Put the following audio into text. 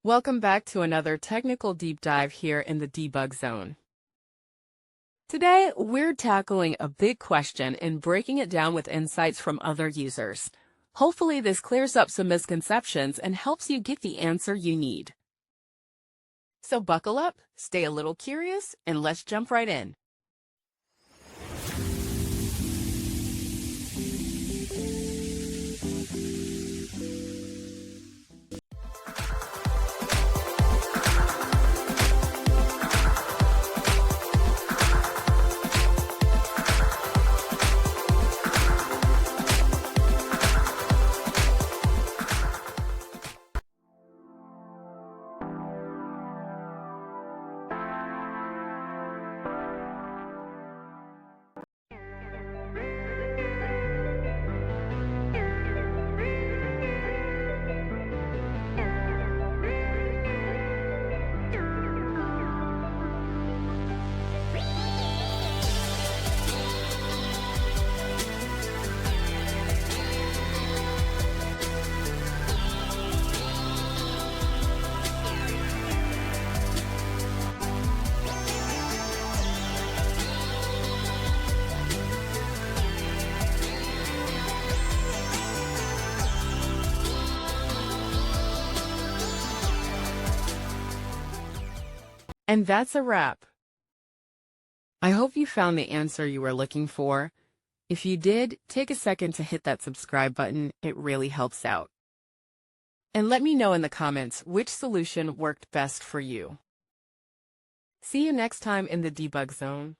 Welcome back to another technical deep dive here in the debug zone. Today, we're tackling a big question and breaking it down with insights from other users. Hopefully, this clears up some misconceptions and helps you get the answer you need. So buckle up, stay a little curious, and let's jump right in. And that's a wrap. I hope you found the answer you were looking for. If you did, take a second to hit that subscribe button. It really helps out. And let me know in the comments which solution worked best for you. See you next time in the debug zone.